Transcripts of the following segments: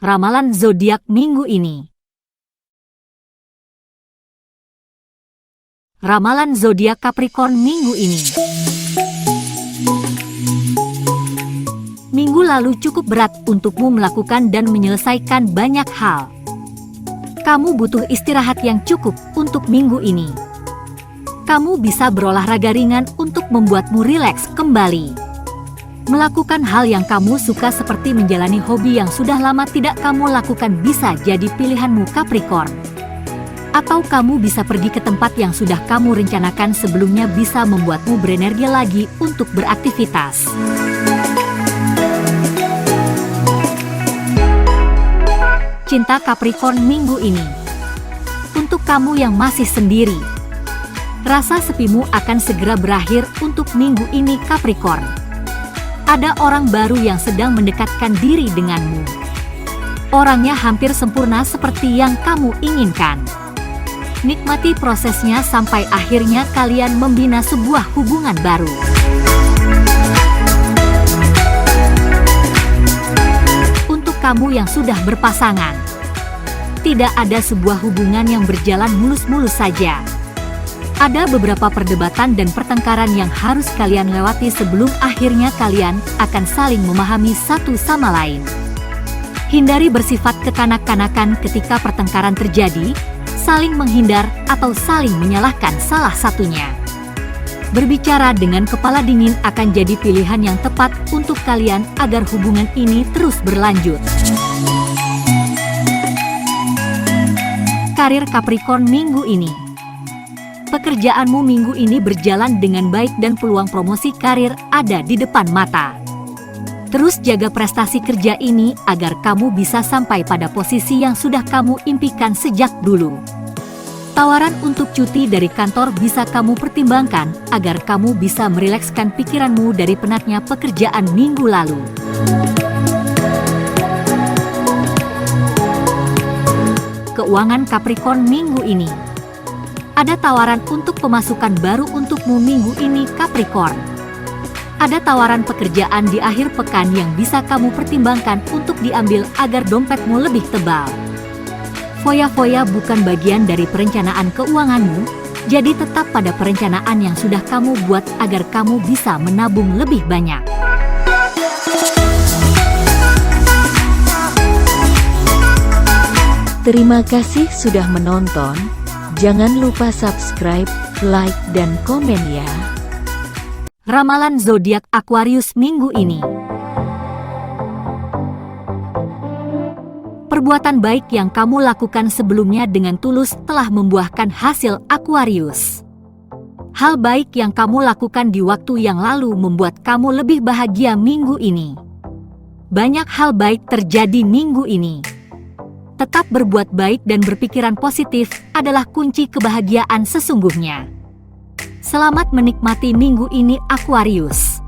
Ramalan zodiak minggu ini. Ramalan zodiak Capricorn minggu ini. Minggu lalu cukup berat untukmu melakukan dan menyelesaikan banyak hal. Kamu butuh istirahat yang cukup untuk minggu ini. Kamu bisa berolahraga ringan untuk membuatmu rileks kembali. Melakukan hal yang kamu suka seperti menjalani hobi yang sudah lama tidak kamu lakukan bisa jadi pilihanmu Capricorn. Atau kamu bisa pergi ke tempat yang sudah kamu rencanakan sebelumnya bisa membuatmu berenergi lagi untuk beraktivitas. Cinta Capricorn minggu ini. Untuk kamu yang masih sendiri, rasa sepimu akan segera berakhir untuk minggu ini Capricorn. Ada orang baru yang sedang mendekatkan diri denganmu. Orangnya hampir sempurna seperti yang kamu inginkan. Nikmati prosesnya sampai akhirnya kalian membina sebuah hubungan baru. Untuk kamu yang sudah berpasangan, tidak ada sebuah hubungan yang berjalan mulus-mulus saja. Ada beberapa perdebatan dan pertengkaran yang harus kalian lewati sebelum akhirnya kalian akan saling memahami satu sama lain. Hindari bersifat kekanak-kanakan ketika pertengkaran terjadi, saling menghindar atau saling menyalahkan salah satunya. Berbicara dengan kepala dingin akan jadi pilihan yang tepat untuk kalian agar hubungan ini terus berlanjut. Karir Capricorn minggu ini. Pekerjaanmu minggu ini berjalan dengan baik dan peluang promosi karir ada di depan mata. Terus jaga prestasi kerja ini agar kamu bisa sampai pada posisi yang sudah kamu impikan sejak dulu. Tawaran untuk cuti dari kantor bisa kamu pertimbangkan agar kamu bisa merilekskan pikiranmu dari penatnya pekerjaan minggu lalu. Keuangan Capricorn minggu ini. Ada tawaran untuk pemasukan baru untukmu minggu ini Capricorn. Ada tawaran pekerjaan di akhir pekan yang bisa kamu pertimbangkan untuk diambil agar dompetmu lebih tebal. Foya-foya bukan bagian dari perencanaan keuanganmu, jadi tetap pada perencanaan yang sudah kamu buat agar kamu bisa menabung lebih banyak. Terima kasih sudah menonton. Jangan lupa subscribe, like, dan komen ya. Ramalan zodiak Aquarius minggu ini. Perbuatan baik yang kamu lakukan sebelumnya dengan tulus telah membuahkan hasil Aquarius. Hal baik yang kamu lakukan di waktu yang lalu membuat kamu lebih bahagia minggu ini. Banyak hal baik terjadi minggu ini. Tetap berbuat baik dan berpikiran positif adalah kunci kebahagiaan sesungguhnya. Selamat menikmati minggu ini Aquarius.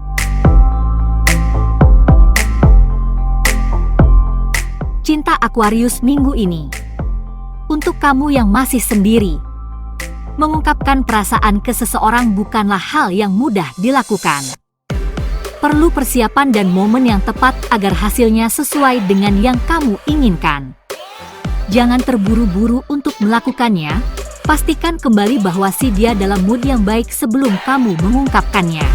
Cinta Aquarius minggu ini. Untuk kamu yang masih sendiri, mengungkapkan perasaan ke seseorang bukanlah hal yang mudah dilakukan. Perlu persiapan dan momen yang tepat agar hasilnya sesuai dengan yang kamu inginkan. Jangan terburu-buru untuk melakukannya, pastikan kembali bahwa dia dalam mood yang baik sebelum kamu mengungkapkannya.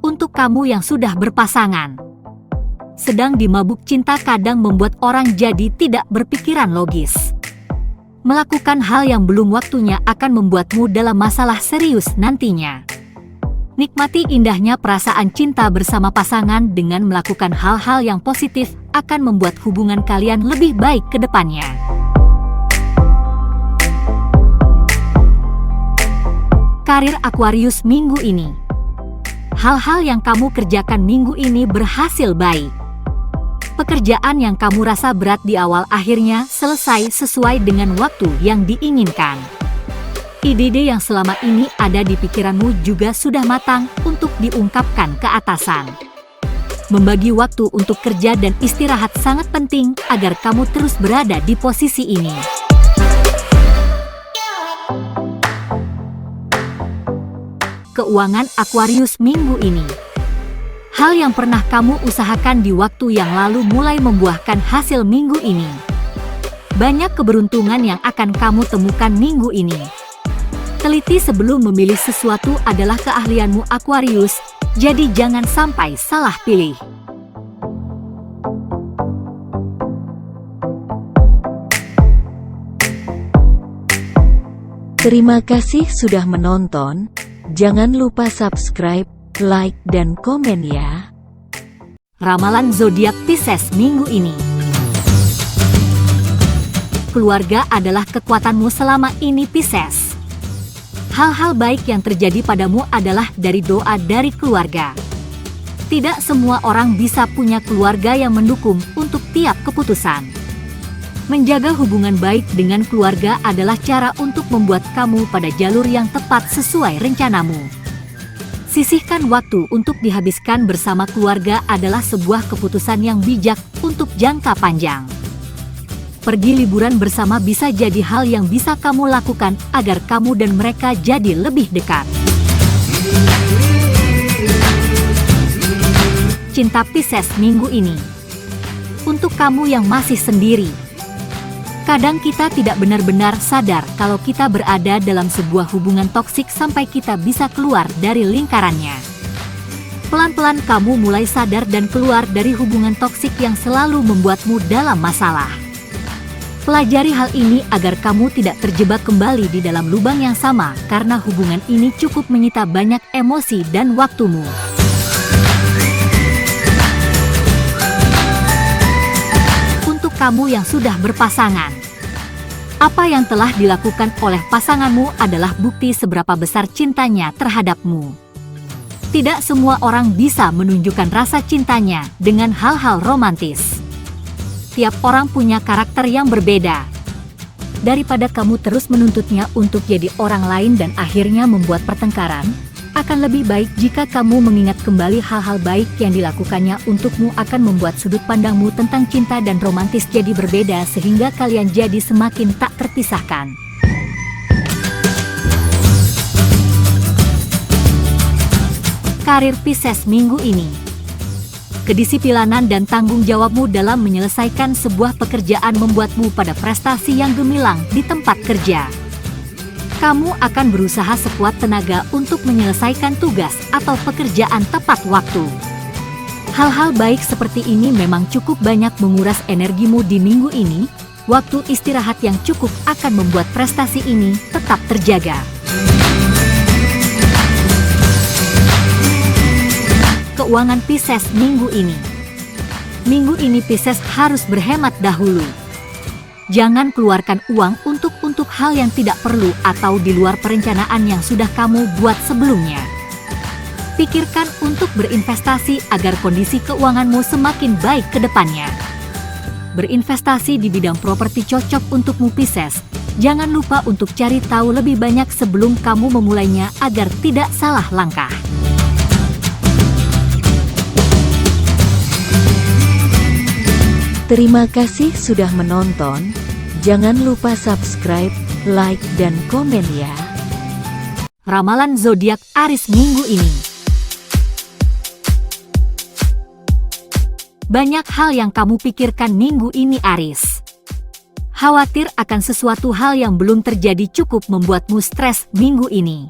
Untuk kamu yang sudah berpasangan, sedang dimabuk cinta kadang membuat orang jadi tidak berpikiran logis. Melakukan hal yang belum waktunya akan membuatmu dalam masalah serius nantinya. Nikmati indahnya perasaan cinta bersama pasangan dengan melakukan hal-hal yang positif akan membuat hubungan kalian lebih baik ke depannya. Karir Aquarius minggu ini. Hal-hal yang kamu kerjakan minggu ini berhasil baik. Pekerjaan yang kamu rasa berat di awal akhirnya selesai sesuai dengan waktu yang diinginkan. Ide-ide yang selama ini ada di pikiranmu juga sudah matang untuk diungkapkan ke atasan. Membagi waktu untuk kerja dan istirahat sangat penting agar kamu terus berada di posisi ini. Keuangan Aquarius minggu ini. Hal yang pernah kamu usahakan di waktu yang lalu mulai membuahkan hasil minggu ini. Banyak keberuntungan yang akan kamu temukan minggu ini. Teliti sebelum memilih sesuatu adalah keahlianmu Aquarius, jadi jangan sampai salah pilih. Terima kasih sudah menonton. Jangan lupa subscribe, like, dan komen ya. Ramalan zodiak Pisces minggu ini. Keluarga adalah kekuatanmu selama ini Pisces. Hal-hal baik yang terjadi padamu adalah dari doa dari keluarga. Tidak semua orang bisa punya keluarga yang mendukung untuk tiap keputusan. Menjaga hubungan baik dengan keluarga adalah cara untuk membuat kamu pada jalur yang tepat sesuai rencanamu. Sisihkan waktu untuk dihabiskan bersama keluarga adalah sebuah keputusan yang bijak untuk jangka panjang. Pergi liburan bersama bisa jadi hal yang bisa kamu lakukan agar kamu dan mereka jadi lebih dekat. Cinta Pisces minggu ini. Untuk kamu yang masih sendiri. Kadang kita tidak benar-benar sadar kalau kita berada dalam sebuah hubungan toksik sampai kita bisa keluar dari lingkarannya. Pelan-pelan kamu mulai sadar dan keluar dari hubungan toksik yang selalu membuatmu dalam masalah. Pelajari hal ini agar kamu tidak terjebak kembali di dalam lubang yang sama karena hubungan ini cukup menyita banyak emosi dan waktumu. Untuk kamu yang sudah berpasangan, apa yang telah dilakukan oleh pasanganmu adalah bukti seberapa besar cintanya terhadapmu. Tidak semua orang bisa menunjukkan rasa cintanya dengan hal-hal romantis. Tiap orang punya karakter yang berbeda. Daripada kamu terus menuntutnya untuk jadi orang lain dan akhirnya membuat pertengkaran, akan lebih baik jika kamu mengingat kembali hal-hal baik yang dilakukannya untukmu akan membuat sudut pandangmu tentang cinta dan romantis jadi berbeda sehingga kalian jadi semakin tak terpisahkan. Karir Pisces minggu ini. Kedisiplinan dan tanggung jawabmu dalam menyelesaikan sebuah pekerjaan membuatmu pada prestasi yang gemilang di tempat kerja. Kamu akan berusaha sekuat tenaga untuk menyelesaikan tugas atau pekerjaan tepat waktu. Hal-hal baik seperti ini memang cukup banyak menguras energimu di minggu ini. Waktu istirahat yang cukup akan membuat prestasi ini tetap terjaga. Keuangan Pisces minggu ini. Minggu ini Pisces harus berhemat dahulu. Jangan keluarkan uang untuk hal yang tidak perlu atau di luar perencanaan yang sudah kamu buat sebelumnya. Pikirkan untuk berinvestasi agar kondisi keuanganmu semakin baik ke depannya. Berinvestasi di bidang properti cocok untukmu Pisces. Jangan lupa untuk cari tahu lebih banyak sebelum kamu memulainya agar tidak salah langkah. Terima kasih sudah menonton. Jangan lupa subscribe, like, dan komen ya. Ramalan zodiak Aries minggu ini. Banyak hal yang kamu pikirkan minggu ini Aries. Khawatir akan sesuatu hal yang belum terjadi cukup membuatmu stres minggu ini.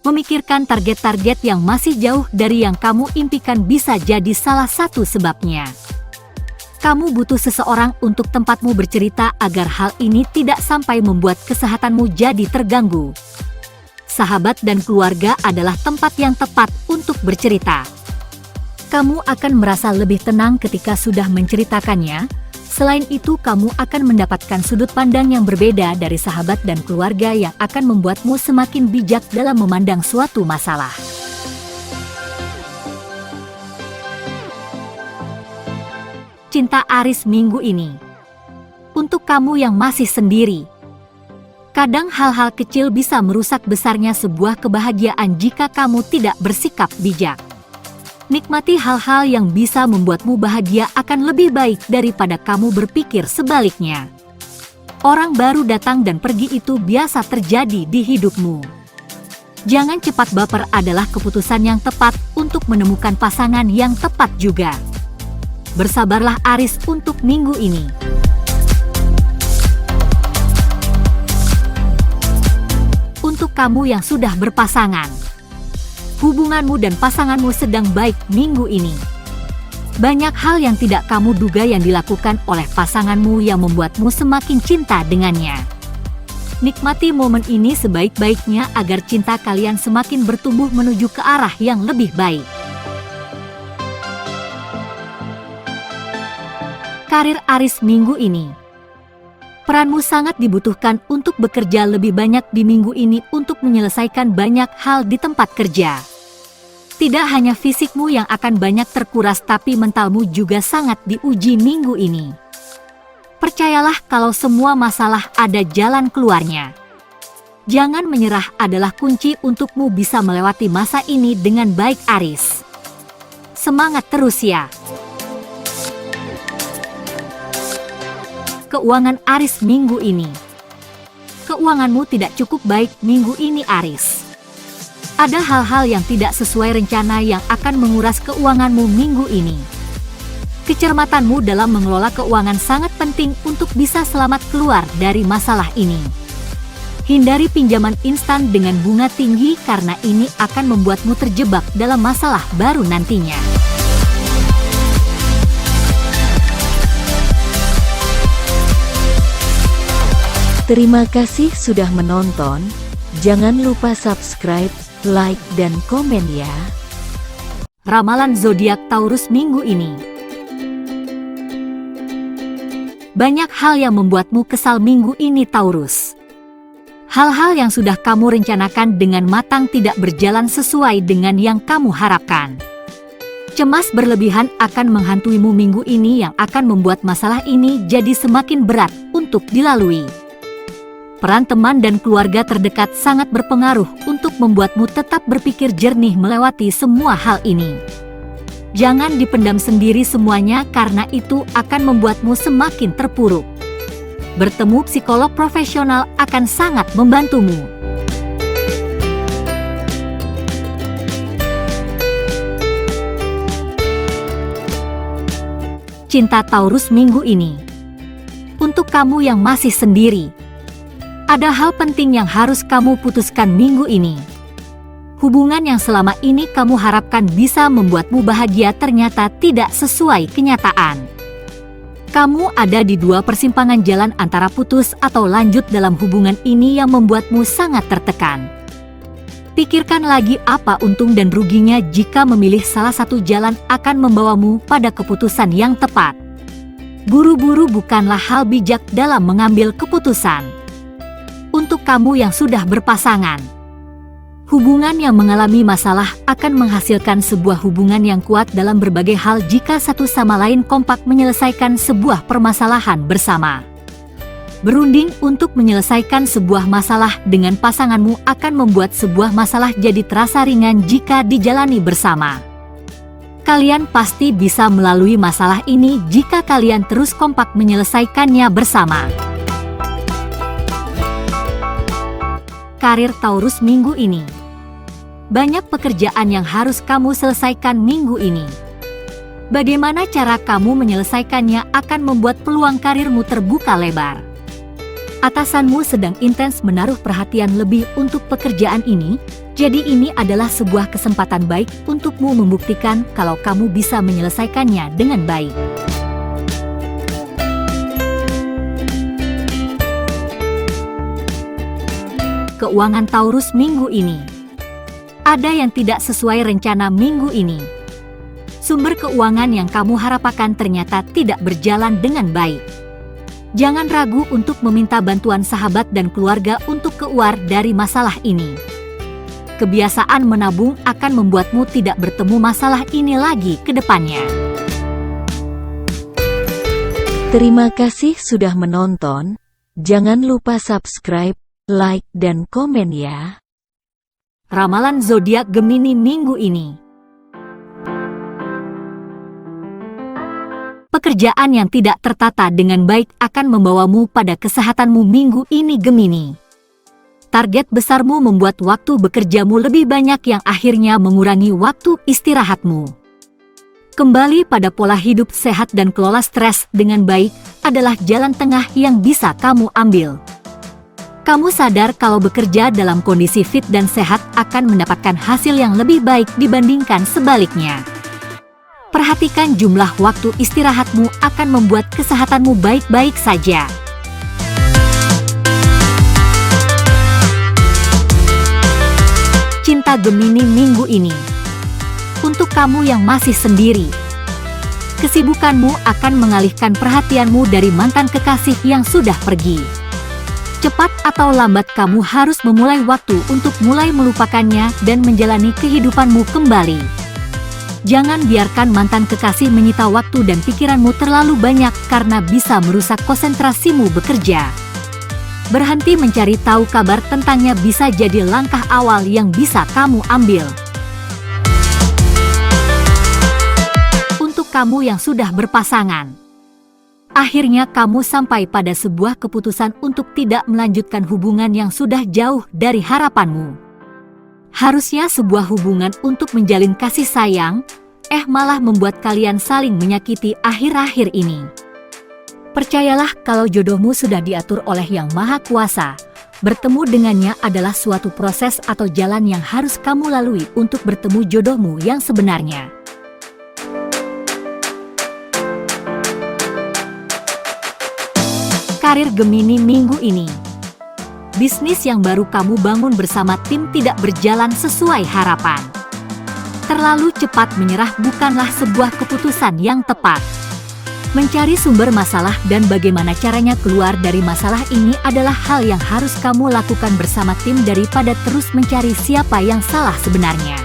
Memikirkan target-target yang masih jauh dari yang kamu impikan bisa jadi salah satu sebabnya. Kamu butuh seseorang untuk tempatmu bercerita agar hal ini tidak sampai membuat kesehatanmu jadi terganggu. Sahabat dan keluarga adalah tempat yang tepat untuk bercerita. Kamu akan merasa lebih tenang ketika sudah menceritakannya. Selain itu, kamu akan mendapatkan sudut pandang yang berbeda dari sahabat dan keluarga yang akan membuatmu semakin bijak dalam memandang suatu masalah. Cinta Aries minggu ini. Untuk kamu yang masih sendiri. Kadang hal-hal kecil bisa merusak besarnya sebuah kebahagiaan jika kamu tidak bersikap bijak. Nikmati hal-hal yang bisa membuatmu bahagia akan lebih baik daripada kamu berpikir sebaliknya. Orang baru datang dan pergi itu biasa terjadi di hidupmu. Jangan cepat baper adalah keputusan yang tepat untuk menemukan pasangan yang tepat juga. Bersabarlah Aries untuk minggu ini. Untuk kamu yang sudah berpasangan, hubunganmu dan pasanganmu sedang baik minggu ini. Banyak hal yang tidak kamu duga yang dilakukan oleh pasanganmu yang membuatmu semakin cinta dengannya. Nikmati momen ini sebaik-baiknya agar cinta kalian semakin bertumbuh menuju ke arah yang lebih baik. Karir Aries minggu ini. Peranmu sangat dibutuhkan untuk bekerja lebih banyak di minggu ini untuk menyelesaikan banyak hal di tempat kerja. Tidak hanya fisikmu yang akan banyak terkuras, tapi mentalmu juga sangat diuji minggu ini. Percayalah kalau semua masalah ada jalan keluarnya. Jangan menyerah adalah kunci untukmu bisa melewati masa ini dengan baik Aries. Semangat terus ya! Keuangan Aries minggu ini. Keuanganmu tidak cukup baik minggu ini Aries. Ada hal-hal yang tidak sesuai rencana yang akan menguras keuanganmu minggu ini. Kecermatanmu dalam mengelola keuangan sangat penting untuk bisa selamat keluar dari masalah ini. Hindari pinjaman instan dengan bunga tinggi karena ini akan membuatmu terjebak dalam masalah baru nantinya. Terima kasih sudah menonton. Jangan lupa subscribe, like, dan komen ya. Ramalan zodiak Taurus minggu ini. Banyak hal yang membuatmu kesal minggu ini Taurus. Hal-hal yang sudah kamu rencanakan dengan matang tidak berjalan sesuai dengan yang kamu harapkan. Cemas berlebihan akan menghantuimu minggu ini yang akan membuat masalah ini jadi semakin berat untuk dilalui. Peran teman dan keluarga terdekat sangat berpengaruh untuk membuatmu tetap berpikir jernih melewati semua hal ini. Jangan dipendam sendiri semuanya karena itu akan membuatmu semakin terpuruk. Bertemu psikolog profesional akan sangat membantumu. Cinta Taurus minggu ini. Untuk kamu yang masih sendiri, ada hal penting yang harus kamu putuskan minggu ini. Hubungan yang selama ini kamu harapkan bisa membuatmu bahagia ternyata tidak sesuai kenyataan. Kamu ada di dua persimpangan jalan antara putus atau lanjut dalam hubungan ini yang membuatmu sangat tertekan. Pikirkan lagi apa untung dan ruginya jika memilih salah satu jalan akan membawamu pada keputusan yang tepat. Buru-buru bukanlah hal bijak dalam mengambil keputusan. Untuk kamu yang sudah berpasangan, hubungan yang mengalami masalah akan menghasilkan sebuah hubungan yang kuat dalam berbagai hal jika satu sama lain kompak menyelesaikan sebuah permasalahan bersama. Berunding untuk menyelesaikan sebuah masalah dengan pasanganmu akan membuat sebuah masalah jadi terasa ringan jika dijalani bersama. Kalian pasti bisa melalui masalah ini jika kalian terus kompak menyelesaikannya bersama. Karir Taurus minggu ini. Banyak pekerjaan yang harus kamu selesaikan minggu ini. Bagaimana cara kamu menyelesaikannya akan membuat peluang karirmu terbuka lebar. Atasanmu sedang intens menaruh perhatian lebih untuk pekerjaan ini, jadi ini adalah sebuah kesempatan baik untukmu membuktikan kalau kamu bisa menyelesaikannya dengan baik. Keuangan Taurus minggu ini. Ada yang tidak sesuai rencana minggu ini. Sumber keuangan yang kamu harapkan ternyata tidak berjalan dengan baik. Jangan ragu untuk meminta bantuan sahabat dan keluarga untuk keluar dari masalah ini. Kebiasaan menabung akan membuatmu tidak bertemu masalah ini lagi ke depannya. Terima kasih sudah menonton. Jangan lupa subscribe, like, dan komen ya. Ramalan zodiak Gemini minggu ini. Pekerjaan yang tidak tertata dengan baik akan membawamu pada kesehatanmu minggu ini Gemini. Target besarmu membuat waktu bekerjamu lebih banyak yang akhirnya mengurangi waktu istirahatmu. Kembali pada pola hidup sehat dan kelola stres dengan baik adalah jalan tengah yang bisa kamu ambil. Kamu sadar kalau bekerja dalam kondisi fit dan sehat akan mendapatkan hasil yang lebih baik dibandingkan sebaliknya. Perhatikan jumlah waktu istirahatmu akan membuat kesehatanmu baik-baik saja. Cinta Gemini minggu ini. Untuk kamu yang masih sendiri, kesibukanmu akan mengalihkan perhatianmu dari mantan kekasih yang sudah pergi. Cepat atau lambat kamu harus memulai waktu untuk mulai melupakannya dan menjalani kehidupanmu kembali. Jangan biarkan mantan kekasih menyita waktu dan pikiranmu terlalu banyak karena bisa merusak konsentrasimu bekerja. Berhenti mencari tahu kabar tentangnya bisa jadi langkah awal yang bisa kamu ambil. Untuk kamu yang sudah berpasangan, akhirnya kamu sampai pada sebuah keputusan untuk tidak melanjutkan hubungan yang sudah jauh dari harapanmu. Harusnya sebuah hubungan untuk menjalin kasih sayang, malah membuat kalian saling menyakiti akhir-akhir ini. Percayalah kalau jodohmu sudah diatur oleh Yang Maha Kuasa. Bertemu dengannya adalah suatu proses atau jalan yang harus kamu lalui untuk bertemu jodohmu yang sebenarnya. Karir Gemini minggu ini. Bisnis yang baru kamu bangun bersama tim tidak berjalan sesuai harapan. Terlalu cepat menyerah bukanlah sebuah keputusan yang tepat. Mencari sumber masalah dan bagaimana caranya keluar dari masalah ini adalah hal yang harus kamu lakukan bersama tim daripada terus mencari siapa yang salah sebenarnya.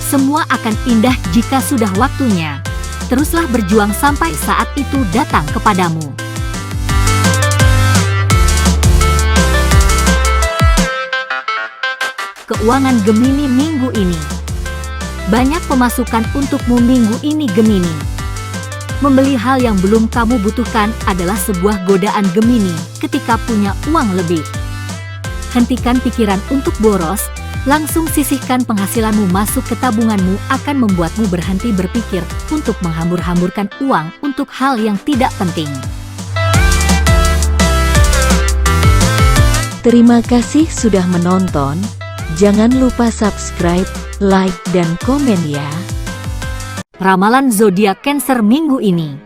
Semua akan indah jika sudah waktunya. Teruslah berjuang sampai saat itu datang kepadamu. Keuangan Gemini minggu ini. Banyak pemasukan untukmu minggu ini Gemini. Membeli hal yang belum kamu butuhkan adalah sebuah godaan Gemini ketika punya uang lebih. Hentikan pikiran untuk boros, langsung sisihkan penghasilanmu masuk ke tabunganmu akan membuatmu berhenti berpikir untuk menghambur-hamburkan uang untuk hal yang tidak penting. Terima kasih sudah menonton. Jangan lupa subscribe, like, dan komen ya. Ramalan zodiak Cancer minggu ini.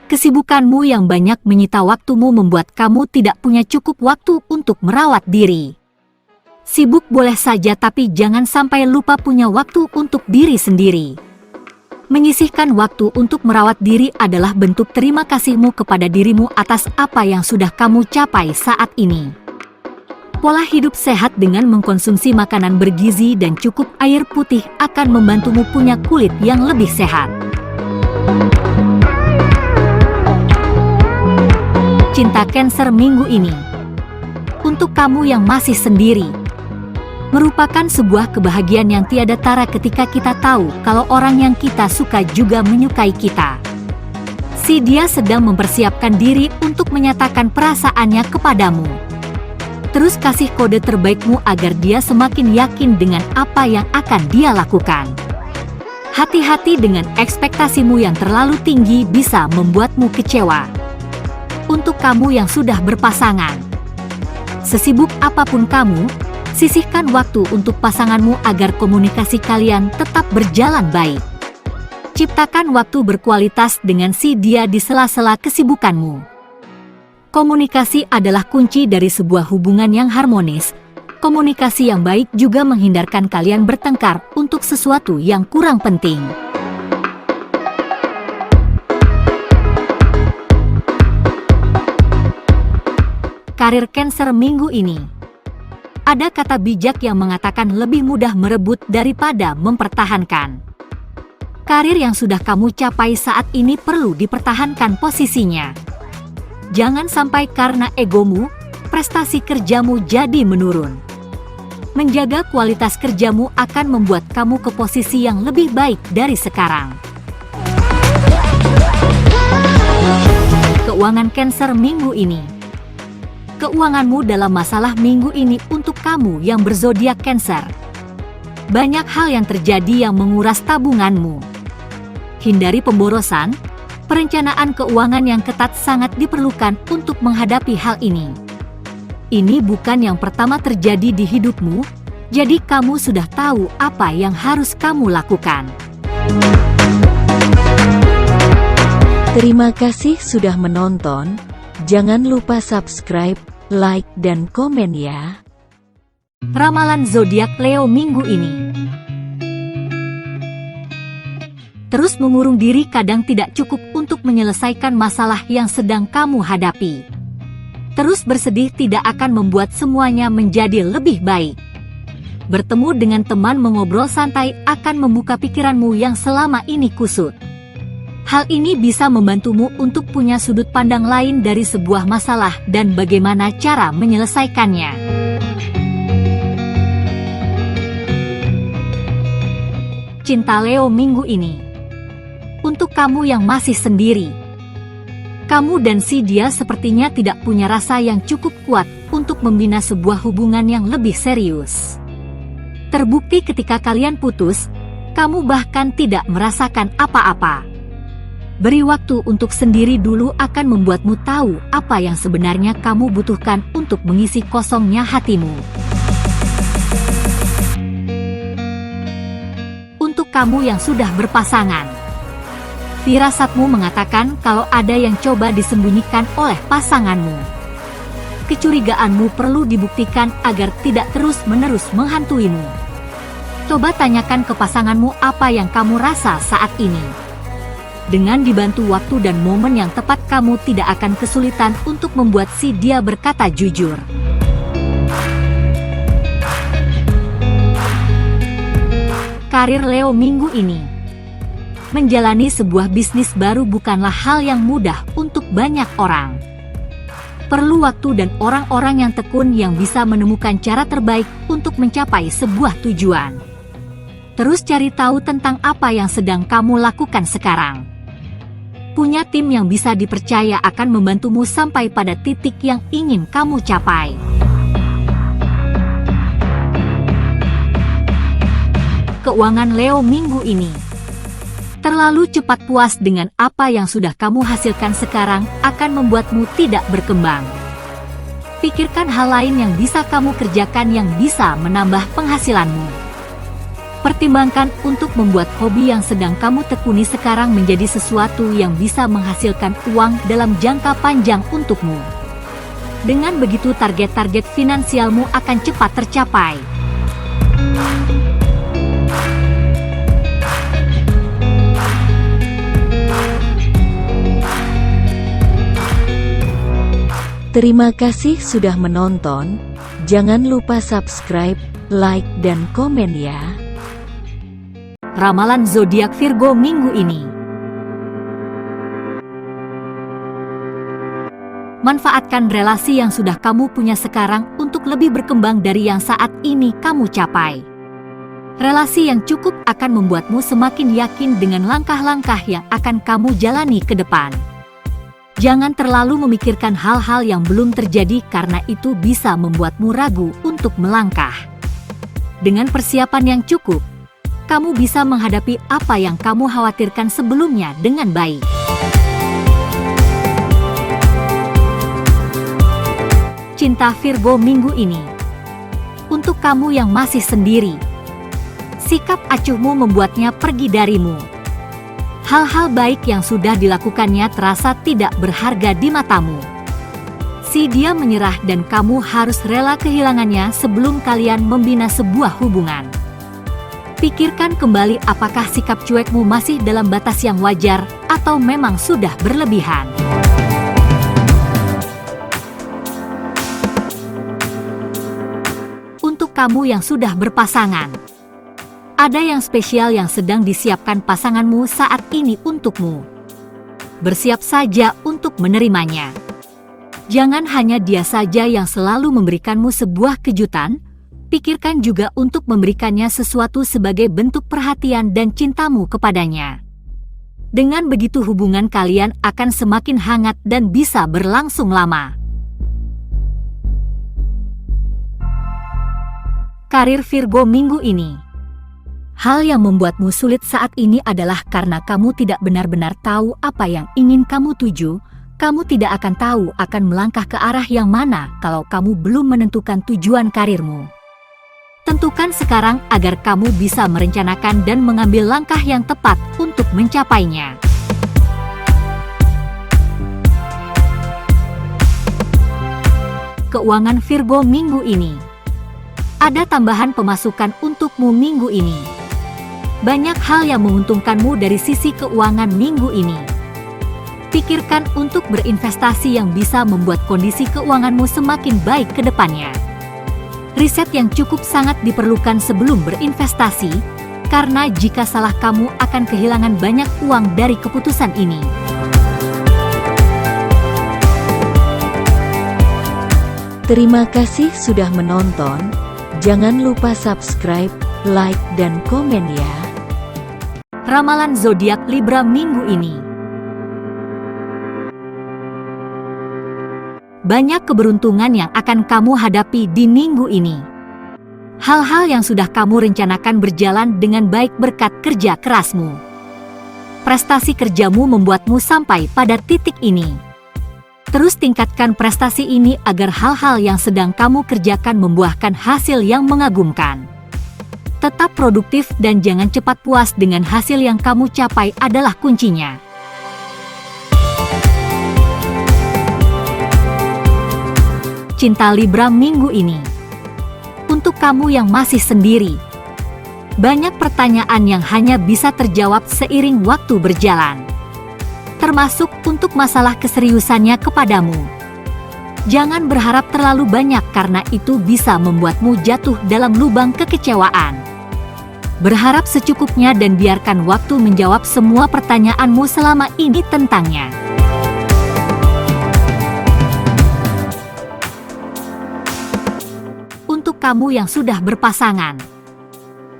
Kesibukanmu yang banyak menyita waktumu membuat kamu tidak punya cukup waktu untuk merawat diri. Sibuk boleh saja tapi jangan sampai lupa punya waktu untuk diri sendiri. Menyisihkan waktu untuk merawat diri adalah bentuk terima kasihmu kepada dirimu atas apa yang sudah kamu capai saat ini. Pola hidup sehat dengan mengkonsumsi makanan bergizi dan cukup air putih akan membantumu punya kulit yang lebih sehat. Cinta Cancer minggu ini. Untuk kamu yang masih sendiri, merupakan sebuah kebahagiaan yang tiada tara ketika kita tahu kalau orang yang kita suka juga menyukai kita. Si dia sedang mempersiapkan diri untuk menyatakan perasaannya kepadamu. Terus kasih kode terbaikmu agar dia semakin yakin dengan apa yang akan dia lakukan. Hati-hati dengan ekspektasimu yang terlalu tinggi bisa membuatmu kecewa. Untuk kamu yang sudah berpasangan, sesibuk apapun kamu, sisihkan waktu untuk pasanganmu agar komunikasi kalian tetap berjalan baik. Ciptakan waktu berkualitas dengan si dia di sela-sela kesibukanmu. Komunikasi adalah kunci dari sebuah hubungan yang harmonis. Komunikasi yang baik juga menghindarkan kalian bertengkar untuk sesuatu yang kurang penting. Karir Cancer minggu ini. Ada kata bijak yang mengatakan lebih mudah merebut daripada mempertahankan. Karir yang sudah kamu capai saat ini perlu dipertahankan posisinya. Jangan sampai karena egomu, prestasi kerjamu jadi menurun. Menjaga kualitas kerjamu akan membuat kamu ke posisi yang lebih baik dari sekarang. keuangan Cancer minggu ini. Keuanganmu dalam masalah minggu ini untuk kamu yang berzodiak Cancer. Banyak hal yang terjadi yang menguras tabunganmu. Hindari pemborosan, perencanaan keuangan yang ketat sangat diperlukan untuk menghadapi hal ini. Ini bukan yang pertama terjadi di hidupmu, jadi kamu sudah tahu apa yang harus kamu lakukan. Terima kasih sudah menonton. Jangan lupa subscribe, like, dan komen ya. Ramalan zodiak Leo minggu ini. Terus mengurung diri kadang tidak cukup untuk menyelesaikan masalah yang sedang kamu hadapi. Terus bersedih tidak akan membuat semuanya menjadi lebih baik. Bertemu dengan teman mengobrol santai akan membuka pikiranmu yang selama ini kusut. Hal ini bisa membantumu untuk punya sudut pandang lain dari sebuah masalah dan bagaimana cara menyelesaikannya. Cinta Leo minggu ini. Untuk kamu yang masih sendiri, kamu dan si dia sepertinya tidak punya rasa yang cukup kuat untuk membina sebuah hubungan yang lebih serius. Terbukti ketika kalian putus, kamu bahkan tidak merasakan apa-apa. Beri waktu untuk sendiri dulu akan membuatmu tahu apa yang sebenarnya kamu butuhkan untuk mengisi kosongnya hatimu. Untuk kamu yang sudah berpasangan, firasatmu mengatakan kalau ada yang coba disembunyikan oleh pasanganmu. Kecurigaanmu perlu dibuktikan agar tidak terus-menerus menghantuimu. Coba tanyakan ke pasanganmu apa yang kamu rasa saat ini. Dengan dibantu waktu dan momen yang tepat, kamu tidak akan kesulitan untuk membuat si dia berkata jujur. Karir Leo minggu ini. Menjalani sebuah bisnis baru bukanlah hal yang mudah untuk banyak orang. Perlu waktu dan orang-orang yang tekun yang bisa menemukan cara terbaik untuk mencapai sebuah tujuan. Terus cari tahu tentang apa yang sedang kamu lakukan sekarang. Punya tim yang bisa dipercaya akan membantumu sampai pada titik yang ingin kamu capai. Keuangan Leo minggu ini. Terlalu cepat puas dengan apa yang sudah kamu hasilkan sekarang akan membuatmu tidak berkembang. Pikirkan hal lain yang bisa kamu kerjakan yang bisa menambah penghasilanmu. Pertimbangkan untuk membuat hobi yang sedang kamu tekuni sekarang menjadi sesuatu yang bisa menghasilkan uang dalam jangka panjang untukmu. Dengan begitu target-target finansialmu akan cepat tercapai. Terima kasih sudah menonton. Jangan lupa subscribe, like, dan komen ya. Ramalan zodiak Virgo minggu ini. Manfaatkan relasi yang sudah kamu punya sekarang untuk lebih berkembang dari yang saat ini kamu capai. Relasi yang cukup akan membuatmu semakin yakin dengan langkah-langkah yang akan kamu jalani ke depan. Jangan terlalu memikirkan hal-hal yang belum terjadi karena itu bisa membuatmu ragu untuk melangkah. Dengan persiapan yang cukup, kamu bisa menghadapi apa yang kamu khawatirkan sebelumnya dengan baik. Cinta Virgo minggu ini. Untuk kamu yang masih sendiri, sikap acuhmu membuatnya pergi darimu. Hal-hal baik yang sudah dilakukannya terasa tidak berharga di matamu. Si dia menyerah dan kamu harus rela kehilangannya sebelum kalian membina sebuah hubungan. Pikirkan kembali apakah sikap cuekmu masih dalam batas yang wajar atau memang sudah berlebihan. Untuk kamu yang sudah berpasangan, ada yang spesial yang sedang disiapkan pasanganmu saat ini untukmu. Bersiap saja untuk menerimanya. Jangan hanya dia saja yang selalu memberikanmu sebuah kejutan, pikirkan juga untuk memberikannya sesuatu sebagai bentuk perhatian dan cintamu kepadanya. Dengan begitu hubungan kalian akan semakin hangat dan bisa berlangsung lama. Karir Virgo minggu ini. Hal yang membuatmu sulit saat ini adalah karena kamu tidak benar-benar tahu apa yang ingin kamu tuju. Kamu tidak akan tahu akan melangkah ke arah yang mana kalau kamu belum menentukan tujuan karirmu. Tentukan sekarang agar kamu bisa merencanakan dan mengambil langkah yang tepat untuk mencapainya. Keuangan Virgo minggu ini. Ada tambahan pemasukan untukmu minggu ini. Banyak hal yang menguntungkanmu dari sisi keuangan minggu ini. Pikirkan untuk berinvestasi yang bisa membuat kondisi keuanganmu semakin baik ke depannya. Riset yang cukup sangat diperlukan sebelum berinvestasi, karena jika salah kamu akan kehilangan banyak uang dari keputusan ini. Terima kasih sudah menonton. Jangan lupa subscribe, like, dan komen ya. Ramalan zodiak Libra minggu ini. Banyak keberuntungan yang akan kamu hadapi di minggu ini. Hal-hal yang sudah kamu rencanakan berjalan dengan baik berkat kerja kerasmu. Prestasi kerjamu membuatmu sampai pada titik ini. Terus tingkatkan prestasi ini agar hal-hal yang sedang kamu kerjakan membuahkan hasil yang mengagumkan. Tetap produktif dan jangan cepat puas dengan hasil yang kamu capai adalah kuncinya. Cinta Libra minggu ini. Untuk kamu yang masih sendiri, banyak pertanyaan yang hanya bisa terjawab seiring waktu berjalan. Termasuk untuk masalah keseriusannya kepadamu. Jangan berharap terlalu banyak karena itu bisa membuatmu jatuh dalam lubang kekecewaan. Berharap secukupnya dan biarkan waktu menjawab semua pertanyaanmu selama ini tentangnya. Untuk kamu yang sudah berpasangan,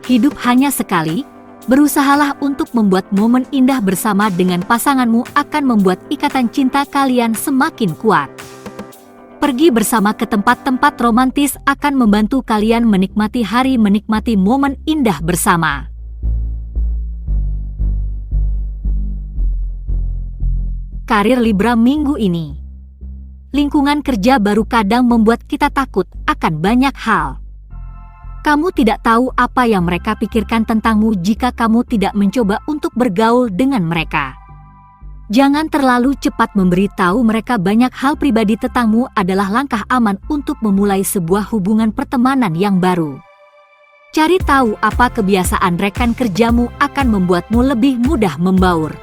hidup hanya sekali, berusahalah untuk membuat momen indah bersama dengan pasanganmu akan membuat ikatan cinta kalian semakin kuat. Pergi bersama ke tempat-tempat romantis akan membantu kalian menikmati hari, menikmati momen indah bersama. Karir Libra minggu ini. Lingkungan kerja baru kadang membuat kita takut akan banyak hal. Kamu tidak tahu apa yang mereka pikirkan tentangmu jika kamu tidak mencoba untuk bergaul dengan mereka. Jangan terlalu cepat memberitahu mereka banyak hal pribadi tentangmu adalah langkah aman untuk memulai sebuah hubungan pertemanan yang baru. Cari tahu apa kebiasaan rekan kerjamu akan membuatmu lebih mudah membaur.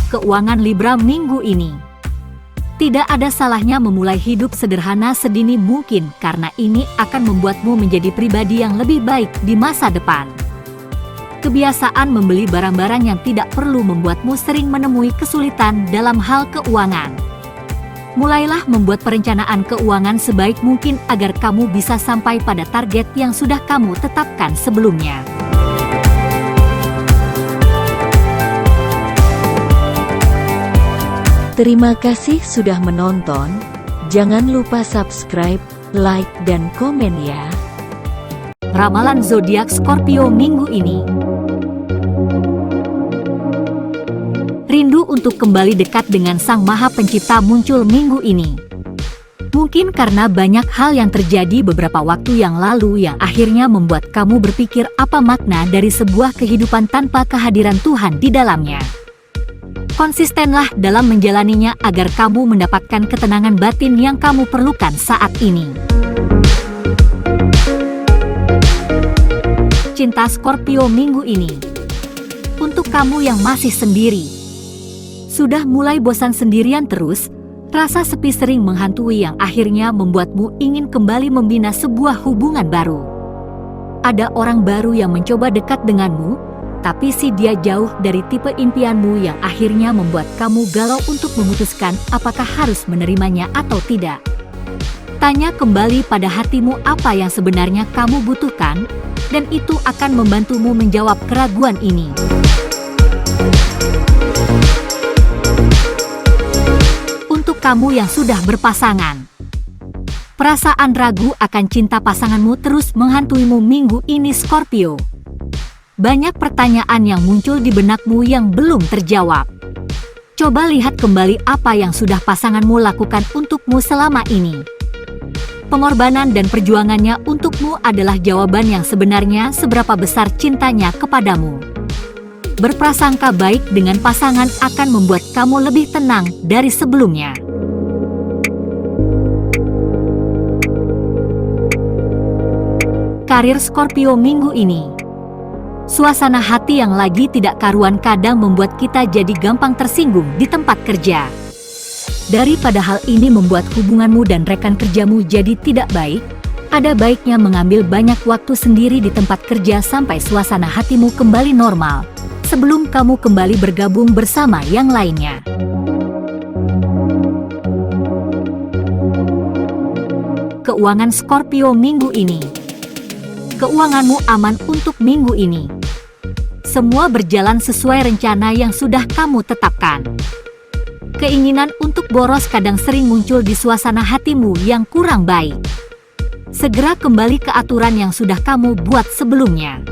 Keuangan Libra minggu ini. Tidak ada salahnya memulai hidup sederhana sedini mungkin karena ini akan membuatmu menjadi pribadi yang lebih baik di masa depan. Kebiasaan membeli barang-barang yang tidak perlu membuatmu sering menemui kesulitan dalam hal keuangan. Mulailah membuat perencanaan keuangan sebaik mungkin agar kamu bisa sampai pada target yang sudah kamu tetapkan sebelumnya. Terima kasih sudah menonton. Jangan lupa subscribe, like, dan komen ya. Ramalan zodiak Scorpio minggu ini. Rindu untuk kembali dekat dengan Sang Maha Pencipta muncul minggu ini. Mungkin karena banyak hal yang terjadi beberapa waktu yang lalu yang akhirnya membuat kamu berpikir apa makna dari sebuah kehidupan tanpa kehadiran Tuhan di dalamnya. Konsistenlah dalam menjalaninya agar kamu mendapatkan ketenangan batin yang kamu perlukan saat ini. Cinta Scorpio minggu ini. Untuk kamu yang masih sendiri, sudah mulai bosan sendirian terus, rasa sepi sering menghantui yang akhirnya membuatmu ingin kembali membina sebuah hubungan baru. Ada orang baru yang mencoba dekat denganmu, tapi dia jauh dari tipe impianmu yang akhirnya membuat kamu galau untuk memutuskan apakah harus menerimanya atau tidak. Tanya kembali pada hatimu apa yang sebenarnya kamu butuhkan, dan itu akan membantumu menjawab keraguan ini. Untuk kamu yang sudah berpasangan, perasaan ragu akan cinta pasanganmu terus menghantuimu minggu ini, Scorpio. Banyak pertanyaan yang muncul di benakmu yang belum terjawab. Coba lihat kembali apa yang sudah pasanganmu lakukan untukmu selama ini. Pengorbanan dan perjuangannya untukmu adalah jawaban yang sebenarnya seberapa besar cintanya kepadamu. Berprasangka baik dengan pasangan akan membuat kamu lebih tenang dari sebelumnya. Karir Scorpio minggu ini. Suasana hati yang lagi tidak karuan kadang membuat kita jadi gampang tersinggung di tempat kerja. Daripada hal ini membuat hubunganmu dan rekan kerjamu jadi tidak baik, ada baiknya mengambil banyak waktu sendiri di tempat kerja sampai suasana hatimu kembali normal, sebelum kamu kembali bergabung bersama yang lainnya. Keuangan Scorpio minggu ini. Keuanganmu aman untuk minggu ini. Semua berjalan sesuai rencana yang sudah kamu tetapkan. Keinginan untuk boros kadang sering muncul di suasana hatimu yang kurang baik. Segera kembali ke aturan yang sudah kamu buat sebelumnya.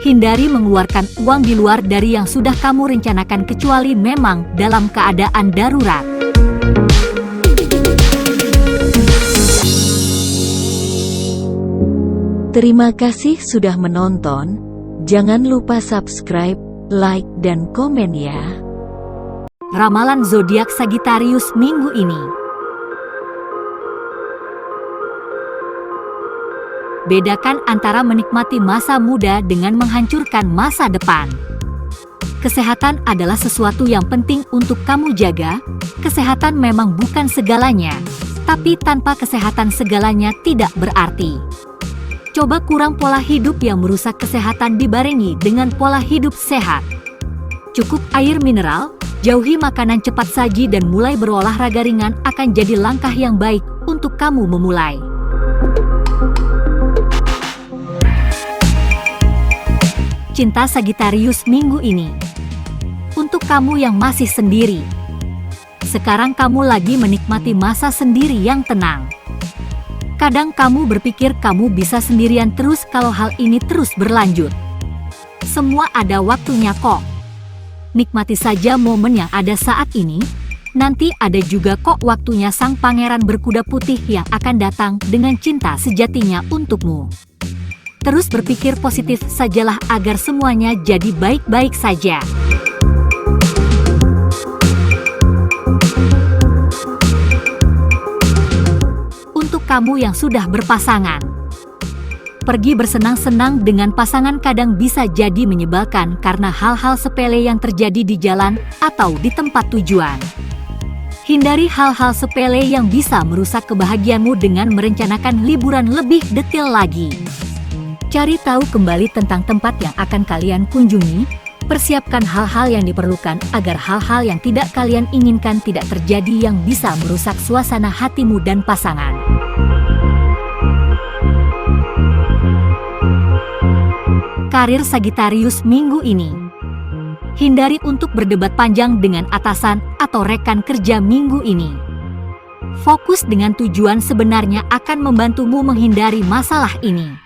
Hindari mengeluarkan uang di luar dari yang sudah kamu rencanakan kecuali memang dalam keadaan darurat. Terima kasih sudah menonton. Jangan lupa subscribe, like, dan komen ya. Ramalan zodiak Sagittarius minggu ini. Bedakan antara menikmati masa muda dengan menghancurkan masa depan. Kesehatan adalah sesuatu yang penting untuk kamu jaga. Kesehatan memang bukan segalanya, tapi tanpa kesehatan segalanya tidak berarti. Coba kurang pola hidup yang merusak kesehatan dibarengi dengan pola hidup sehat. Cukup air mineral, jauhi makanan cepat saji dan mulai berolahraga ringan akan jadi langkah yang baik untuk kamu memulai. Cinta Sagittarius minggu ini. Untuk kamu yang masih sendiri, sekarang kamu lagi menikmati masa sendiri yang tenang. Kadang kamu berpikir kamu bisa sendirian terus kalau hal ini terus berlanjut. Semua ada waktunya kok. Nikmati saja momen yang ada saat ini. Nanti ada juga kok waktunya sang pangeran berkuda putih yang akan datang dengan cinta sejatinya untukmu. Terus berpikir positif sajalah agar semuanya jadi baik-baik saja. Kamu yang sudah berpasangan, pergi bersenang-senang dengan pasangan kadang bisa jadi menyebalkan karena hal-hal sepele yang terjadi di jalan atau di tempat tujuan. Hindari hal-hal sepele yang bisa merusak kebahagiaanmu dengan merencanakan liburan lebih detail lagi. Cari tahu kembali tentang tempat yang akan kalian kunjungi. Persiapkan hal-hal yang diperlukan agar hal-hal yang tidak kalian inginkan tidak terjadi yang bisa merusak suasana hatimu dan pasangan. Karir Sagittarius minggu ini. Hindari untuk berdebat panjang dengan atasan atau rekan kerja minggu ini. Fokus dengan tujuan sebenarnya akan membantumu menghindari masalah ini.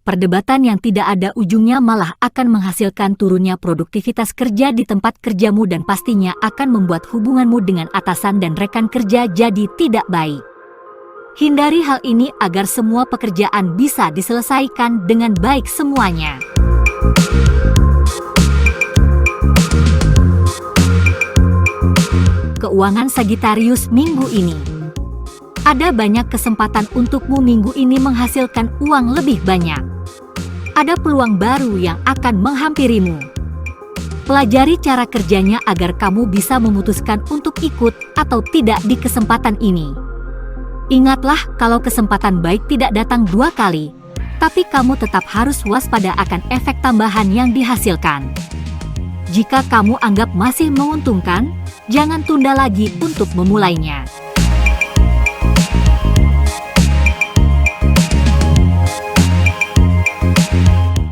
Perdebatan yang tidak ada ujungnya malah akan menghasilkan turunnya produktivitas kerja di tempat kerjamu dan pastinya akan membuat hubunganmu dengan atasan dan rekan kerja jadi tidak baik. Hindari hal ini agar semua pekerjaan bisa diselesaikan dengan baik semuanya. Keuangan Sagittarius minggu ini. Ada banyak kesempatan untukmu minggu ini menghasilkan uang lebih banyak. Ada peluang baru yang akan menghampirimu. Pelajari cara kerjanya agar kamu bisa memutuskan untuk ikut atau tidak di kesempatan ini. Ingatlah kalau kesempatan baik tidak datang dua kali, tapi kamu tetap harus waspada akan efek tambahan yang dihasilkan. Jika kamu anggap masih menguntungkan, jangan tunda lagi untuk memulainya.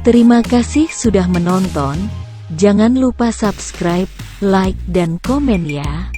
Terima kasih sudah menonton. Jangan lupa subscribe, like, dan komen ya.